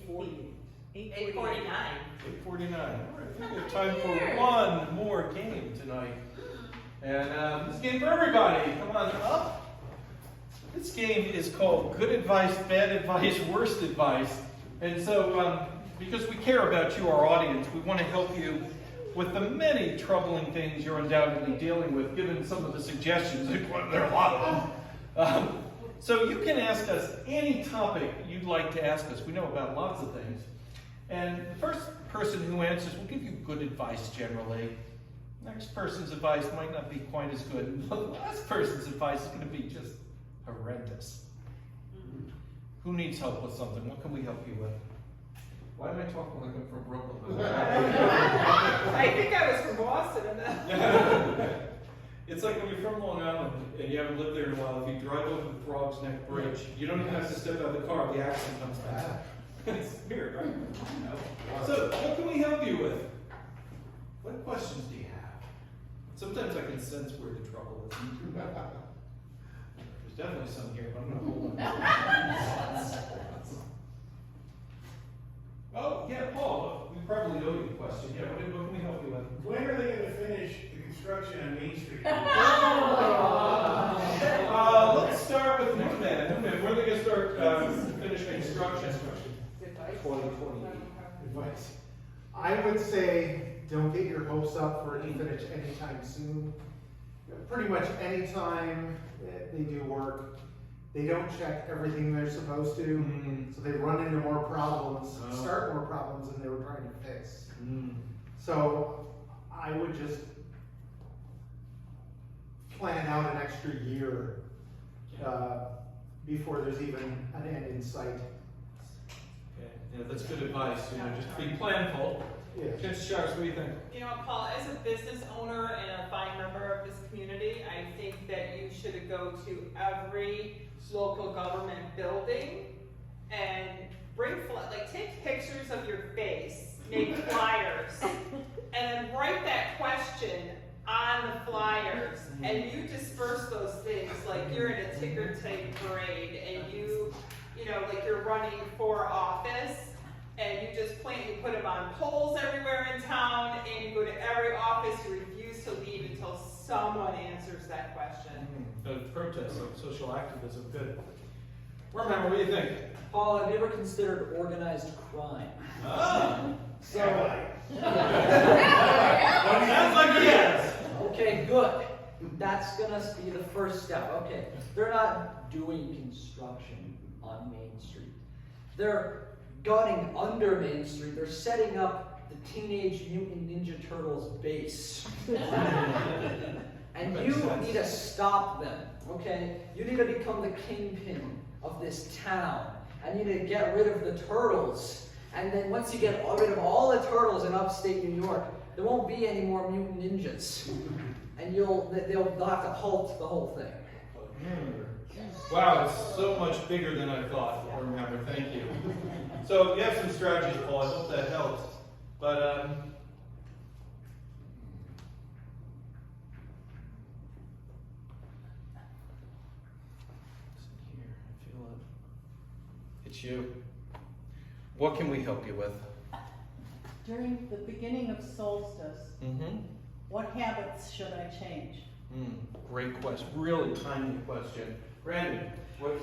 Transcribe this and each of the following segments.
8:49. 8:49. All right, we have time for one more game tonight. And this game for everybody. Come on up. This game is called Good Advice, Bad Advice, Worst Advice. And so, because we care about you, our audience, we want to help you with the many troubling things you're undoubtedly dealing with, given some of the suggestions. There are a lot of them. So you can ask us any topic you'd like to ask us. We know about lots of things. And the first person who answers will give you good advice generally. Next person's advice might not be quite as good. And the last person's advice is going to be just horrendous. Who needs help with something? What can we help you with? Why am I talking like I'm from Brooklyn? I think I was from Boston. It's like when you're from Long Island and you haven't lived there in a while, if you drive over the Frog's Neck Bridge, you don't even have to step out of the car, the accent comes back. It's weird, right? No. So, what can we help you with? What questions do you have? Sometimes I can sense where the trouble is. There's definitely some here, but I'm going to hold on. Oh, yeah, Paul, we probably know you a question. Yeah, what can we help you with? When are they going to finish the construction on Main Street? Let's start with Newman. When are they going to start finishing construction? 2020. Advice. I would say don't get your hopes up for it to finish anytime soon. Pretty much anytime they do work, they don't check everything they're supposed to, so they run into more problems, start more problems than they were trying to fix. So I would just plan out an extra year before there's even an end in sight. Okay. Yeah, that's good advice. You know, just be planful. Yeah. Chance Showers, what do you think? You know, Paul, as a business owner and a fine member of this community, I think that you should go to every local government building and take pictures of your face, make flyers, and then write that question on the flyers, and you disperse those things like you're in a ticker tape parade, and you know, like you're running for office, and you just put them on poles everywhere in town, and you go to every office, you refuse to leave until someone answers that question. Protest, like social activism, good. Remember, what do you think? Paul, have you ever considered organized crime? So, Sounds like yes. Okay, good. That's gonna be the first step. Okay, they're not doing construction on Main Street. They're gunning under Main Street. They're setting up the Teenage Mutant Ninja Turtles base. And you need to stop them, okay? You need to become the kingpin of this town. And you need to get rid of the turtles. And then once you get rid of all the turtles in upstate New York, there won't be any more mutant ninjas. And they'll have to halt the whole thing. Wow, it's so much bigger than I thought. Remember, thank you. So you have some strategies, Paul. I hope that helps. But here, I feel it. It's you. What can we help you with? During the beginning of solstice, what habits should I change? Great question. Really timely question. Brandon, what?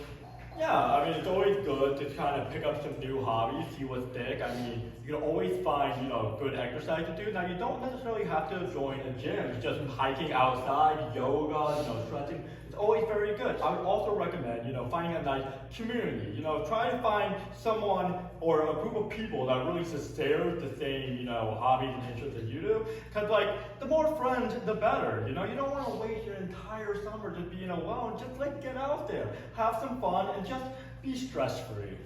Yeah, I mean, it's always good to kind of pick up some new hobbies, see what's big. I mean, you can always find, you know, good exercise to do. Now, you don't necessarily have to join a gym. It's just hiking outside, yoga, you know, stretching. It's always very good. I would also recommend, you know, finding a nice community. You know, try to find someone or a group of people that really shares the same, you know, hobbies and interests that you do. Because, like, the more friends, the better. You know, you don't want to waste your entire summer just being alone. Just, like, get out there, have some fun, and just be stress-free.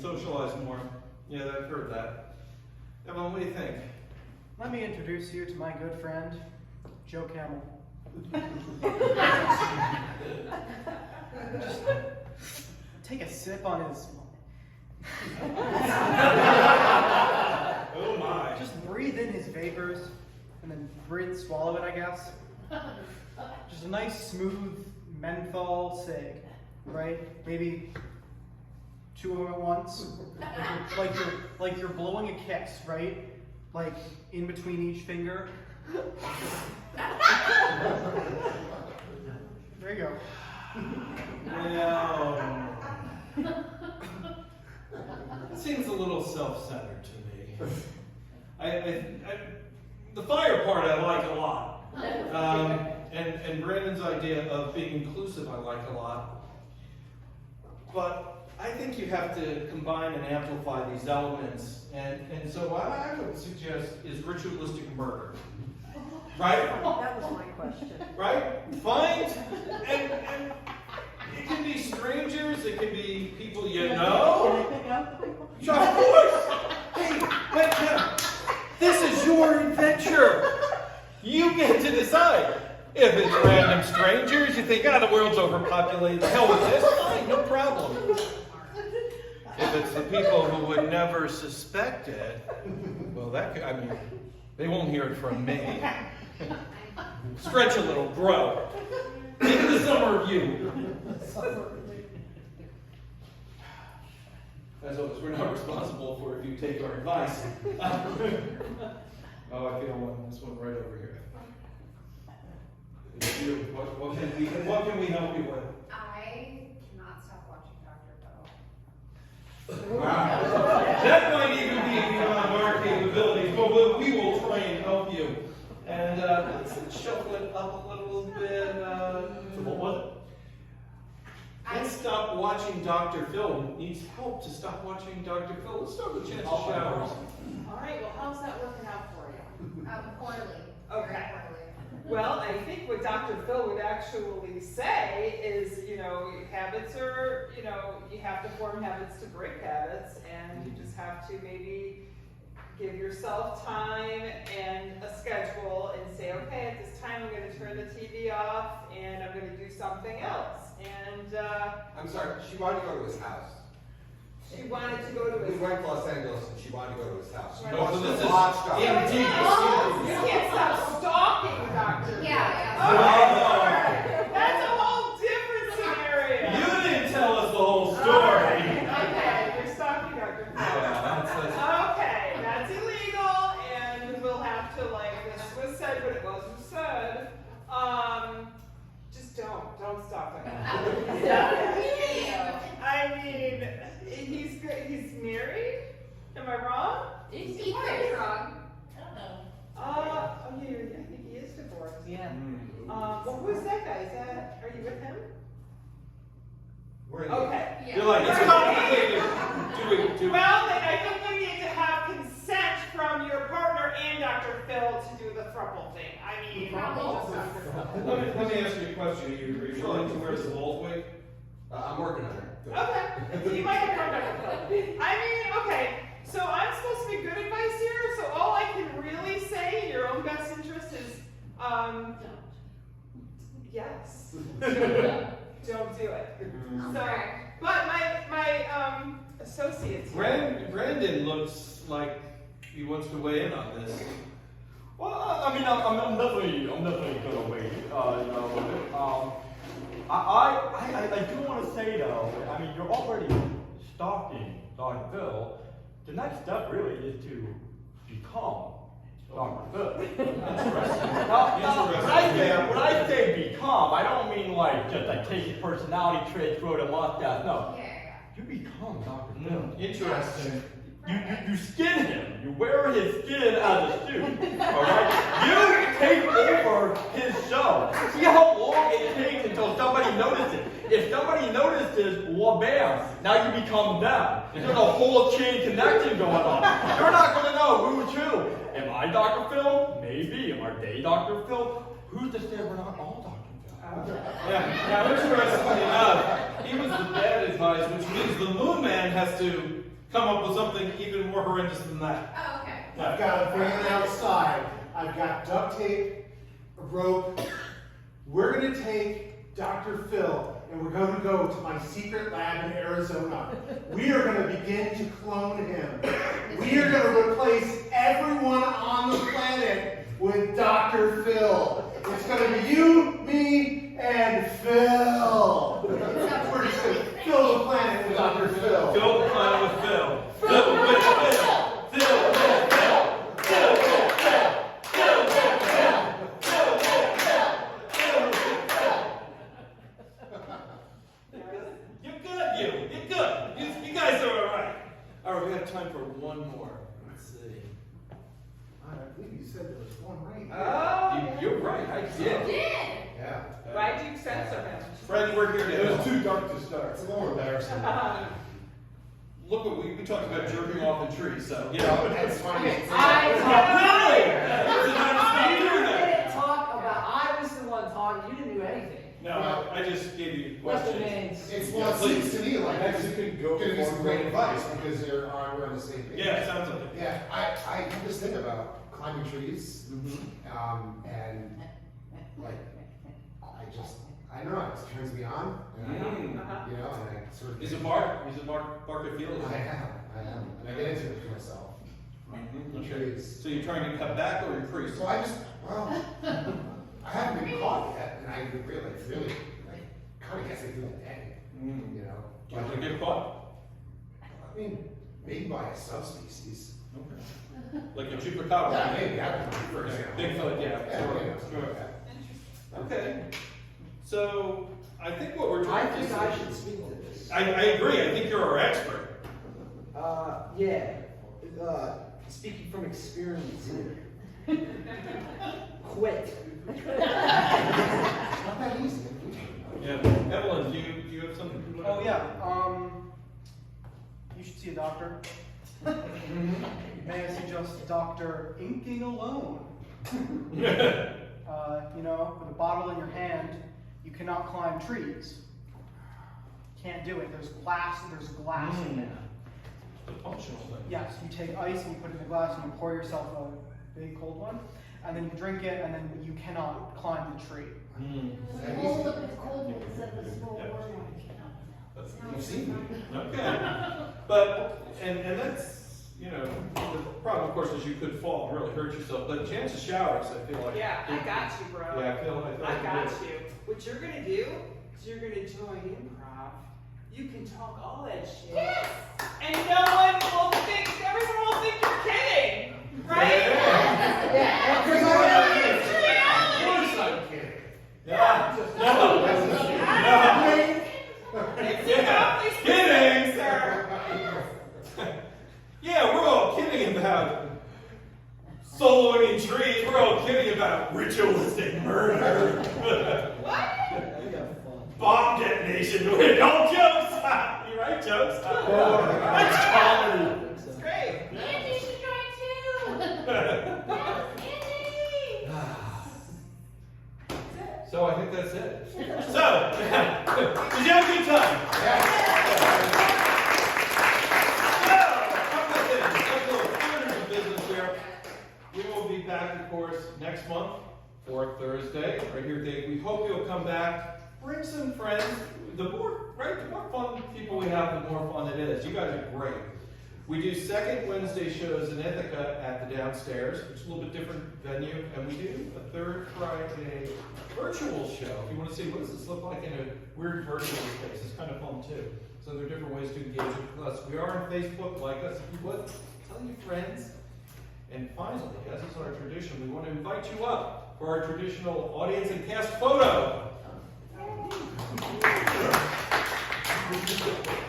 Socialize more. Yeah, I've heard that. Evan, what do you think? Let me introduce you to my good friend, Joe Camel. Just take a sip on his... Oh my. Just breathe in his vapors, and then swallow it, I guess. Just a nice, smooth menthol cig, right? Maybe two of them at once. Like you're blowing a kiss, right? Like in between each finger. There you go. Well, it seems a little self-centered to me. The fire part I like a lot. And Brandon's idea of being inclusive I like a lot. But I think you have to combine and amplify these elements. And so what I would suggest is ritualistic murder. Right? That was my question. Right? Find, and it can be strangers, it can be people you know. Can I pick up? Of course! Hey, wait, now, this is your adventure. You get to decide. If it's random strangers, you think, the world's overpopulated, the hell with this, fine, no problem. If it's the people who would never suspect it, well, they won't hear it from me. Stretch a little, grow. Into the summer of you. As always, we're not responsible for if you take our advice. Oh, I feel one. This one right over here. It's you. What can we help you with? I cannot stop watching Dr. Phil. Wow. That might even be beyond our capabilities, but we will try and help you. And let's shuffle it up a little bit. So what was it? Let's stop watching Dr. Phil. Needs help to stop watching Dr. Phil. Let's start with Chance of Showers. All right, well, how's that working out for you? Poorly. Okay. Very poorly. Well, I think what Dr. Phil would actually say is, habits are, you have to form habits to break habits, and you just have to maybe give yourself time and a schedule and say, okay, at this time I'm going to turn the TV off and I'm going to do something else. And I'm sorry, she wanted to go to his house. she wanted to go to We his went to Los Angeles and she wanted to go to his house. She Right. watched So this the is hot stuff. EMT. You can't stop stalking Dr. Phil. Yeah. Okay. That's a whole different scenario. You didn't tell us the whole story. Okay, you're stalking Dr. Phil. Okay, that's illegal, and we'll have to, this was said, but it wasn't said. Just don't stop him. I mean, he's married? Am I wrong? He could be wrong. I think he is divorced. Yeah. Well, who's that guy? Are you with him? We're in the- Okay. Yeah. You're like, it's complicated. Do it. Well, then I think you need to have consent from your partner and Dr. Phil to do the throuple thing. I mean, Probably just Dr. Phil. Let me ask you a question. Are you willing to wear the wolf wig? I'm working on it. Good. okay, you might become Dr. Phil. I mean, okay, so I'm supposed to be good advice here, so all I can really say in your own best interest is, yes. Don't do it. So, but my associates here. Brandon looks like he wants to weigh in on this. Well, I mean, I'm definitely gonna wait. I do want to say though, I mean, you're already stalking Dr. Phil. The next step really is to become Dr. Phil. Now, when I say become, I don't mean just take his personality traits, grow the mustache. No, Yeah. you become Dr. Phil. Interesting. You skin him. You wear his skin as a suit. Alright? You take over his show. See how long it takes until somebody notices. If somebody notices, well, bam, now you become them. There's a whole chain connection going on. You're not going to know who's who. Am I Dr. Phil? Maybe. Are they Dr. Phil? Who's to say we're not all Dr. Phil? Yeah. Now, interestingly enough, he was the bad advice, which means the Moon Man has to come up with something even more horrendous than that. Oh, okay. I've got a van outside. I've got duct tape, a rope. We're going to take Dr. Phil and we're going to go to my secret lab in Arizona. We are going to begin to clone him. We are going to replace everyone on the planet with Dr. Phil. It's going to be you, me, and Phil. We're just going to fill the planet with Dr. Phil. Phil. Phil Planet with Phil. Phil with Phil. Phil with Phil. Phil with Phil. Phil with Phil. Phil with Phil. Phil with Phil. You're good, You're good. You guys are all right. All right, we have time for one more. Let's see. I believe you said there was one right. Oh. You're right, I did. Yeah. Why'd you censor him? Fred, we're here to help. too dark to start. It's a little embarrassing. Look what we talked about jerking off in trees, so, you Yeah, know. that's fine. Really? You didn't talk about, I was the one talking, you didn't do anything. No, I just gave you What's the questions. names? It's, Yeah, well, it seems please. to me like Mexican goat giving me some farm great goat. advice because we're on the same page. Yeah, it sounds like it. Yeah, I have this thing about climbing trees, and like, I don't know, it turns me on, and Mm. you know, and I sort of. He's a Barker Field. I am, and I get into it for myself. Mhm, okay. Trees. So you're trying to cut back or increase? So I haven't been caught yet, and I really, kind of gets me through the day, Mm. you know? You're gonna get caught? I mean, maybe by a subspecies. Okay. Like a chupacabra? Yeah, maybe, for Okay, example. Bigfoot, yeah. Yeah, Sure, yeah, sure. Okay. So I think what we're I trying to think I should speak to this. I agree. I think you're our expert. Yeah. Speaking from experience here. Quit. Not that easy. Yeah. Evelyn, do you have something? you wanna- Oh yeah. You should see a doctor. May I suggest Dr. Inking alone? You know, with a bottle in your hand, you cannot climb trees. Can't do it. There's glass in there. The functional thing. Yes, you take ice and you put it in the glass and you pour yourself a big cold one, and then you drink it, and then you cannot climb the tree. Mm. Hold up the cold one instead of the small warm one. You've seen me. Okay. But, and that's, you know, the problem, of course, is you could fall and really hurt yourself, but chance showers, I feel like. Yeah, I got you, bro. Yeah, I feel like I got you. you. What you're gonna do is you're gonna join improv. You can talk all that shit. Yes! And no one will think, everyone will think you're kidding. Right? Yeah. Because Everybody- Of course I'm kidding. Yeah. It's about these Kidding. specifics, sir. Yeah, we're all kidding about soloing in trees. We're all kidding about ritualistic murder. What? We have fun. Bomb detonation. Don't jokes. You right, jokes? That's comedy. It's great. Andy should join too! Andy! So I think that's it. So, did you have a good time? We will be back, of course, next month, 4th Thursday, right here, Dave. We hope you'll come back. Bring some friends. The more fun people we have, the more fun it is. You guys are great. We do second Wednesday shows in Ithaca at the downstairs, which is a little bit different venue, and we do a third Friday virtual show. If you want to see what does this look like in a weird virtual space, it's kind of fun too. So there are different ways to engage with us. We are on Facebook, like us if you would. Tell your friends. And finally, as is our tradition, we want to invite you up for our traditional audience and cast photo.